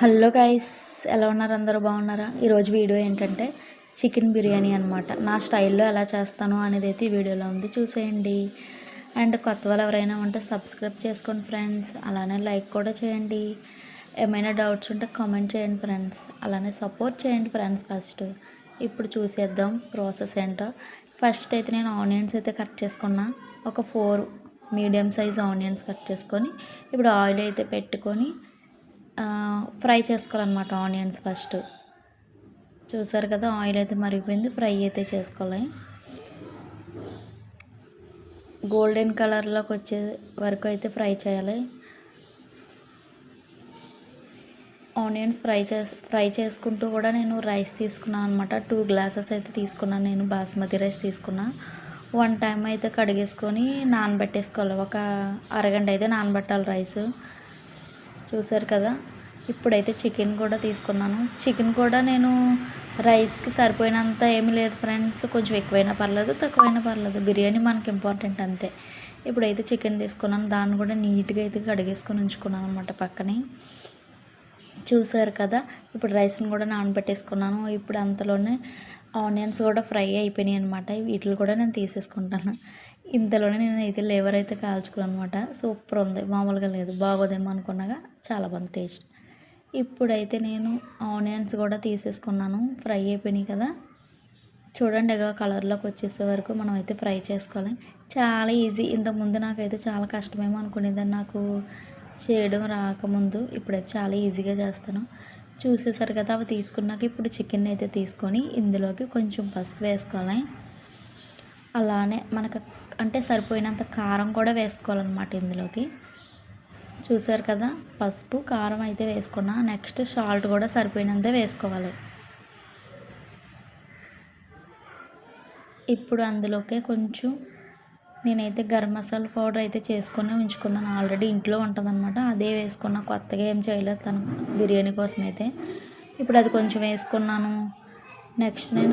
Hello guys, ఎలా ఉన్నారు? అందరూ బాగున్నారా? ఈరోజు వీడియో ఏంటంటే చికెన్ బిర్యానీ అనమాట. నా స్టైల్లో ఎలా చేస్తాను అనేది అయితే ఈ వీడియోలో ఉంది, చూసేయండి. అండ్ కొత్త వాళ్ళు ఎవరైనా ఉంటే సబ్స్క్రైబ్ చేసుకోండి ఫ్రెండ్స్, అలానే లైక్ కూడా చేయండి. ఏమైనా డౌట్స్ ఉంటే కామెంట్ చేయండి ఫ్రెండ్స్, అలానే సపోర్ట్ చేయండి ఫ్రెండ్స్. ఫస్ట్ ఇప్పుడు చూసేద్దాం ప్రాసెస్ ఏంటో. ఫస్ట్ అయితే నేను ఆనియన్స్ అయితే కట్ చేసుకున్నా, ఒక 4 మీడియం సైజ్ ఆనియన్స్ కట్ చేసుకొని ఇప్పుడు ఆయిల్ అయితే పెట్టుకొని ఫ్రై చేసుకోవాలన్నమాట. ఆనియన్స్ ఫస్ట్ చూసారు కదా, ఆయిల్ అయితే మరిగిపోయింది, ఫ్రై అయితే చేసుకోవాలి. గోల్డెన్ కలర్లోకి వచ్చే వరకు అయితే ఫ్రై చేయాలి. ఆనియన్స్ ఫ్రై చేసుకుంటూ కూడా నేను రైస్ తీసుకున్నాను అనమాట. 2 గ్లాసెస్ అయితే తీసుకున్నాను నేను, బాస్మతి రైస్ తీసుకున్నా. 1 టైం అయితే కడిగేసుకొని నానబెట్టేసుకోవాలి, ఒక అరగంట అయితే నానబెట్టాలి రైస్. చూసారు కదా, ఇప్పుడైతే చికెన్ కూడా తీసుకున్నాను. చికెన్ కూడా నేను రైస్కి సరిపోయినంత ఏమీ లేదు ఫ్రెండ్స్, కొంచెం ఎక్కువైనా పర్లేదు తక్కువైనా పర్లేదు, బిర్యానీ మనకి ఇంపార్టెంట్ అంతే. ఇప్పుడైతే చికెన్ తీసుకున్నాను, దాన్ని కూడా నీట్గా అయితే కడిగేసుకొని ఉంచుకున్నాను అనమాట పక్కనే. చూసారు కదా, ఇప్పుడు రైస్ని కూడా నానబెట్టేసుకున్నాను. ఇప్పుడు అంతలోనే ఆనియన్స్ కూడా ఫ్రై అయిపోయినాయి అనమాట. వీటిని కూడా నేను తీసేసుకుంటాను. ఇంతలోనే నేను అయితే లేవర్ అయితే కాల్చుకున్నాను అనమాట. సూపర్ ఉంది, మామూలుగా లేదు. బాగోదేమో అనుకున్నాగా చాలా బాగుంది టేస్ట్. ఇప్పుడైతే నేను ఆనియన్స్ కూడా తీసేసుకున్నాను, ఫ్రై అయిపోయినాయి కదా. చూడండి, కలర్లోకి వచ్చేసే వరకు మనం అయితే ఫ్రై చేసుకోవాలి. చాలా ఈజీ. ఇంతకుముందు నాకైతే చాలా కష్టమేమో అనుకునేదాన్ని, నాకు చేయడం రాకముందు. ఇప్పుడైతే చాలా ఈజీగా చేస్తాను. చూసేసారు కదా, అవి తీసుకున్నాక ఇప్పుడు చికెన్ అయితే తీసుకొని ఇందులోకి కొంచెం పసుపు వేసుకోవాలి. అలానే మనకు అంటే సరిపోయినంత కారం కూడా వేసుకోవాలన్నమాట ఇందులోకి. చూసారు కదా, పసుపు కారం అయితే వేసుకున్నా. నెక్స్ట్ సాల్ట్ కూడా సరిపోయినంత వేసుకోవాలి. ఇప్పుడు అందులోకే కొంచెం నేనైతే గరం మసాలా పౌడర్ అయితే చేసుకొని ఉంచుకున్నాను, ఆల్రెడీ ఇంట్లో ఉంటుందన్నమాట. అదే వేసుకున్నా, కొత్తగా ఏం చేయలేదు తను బిర్యానీ కోసం అయితే. ఇప్పుడు అది కొంచెం వేసుకున్నాను. నెక్స్ట్ నేను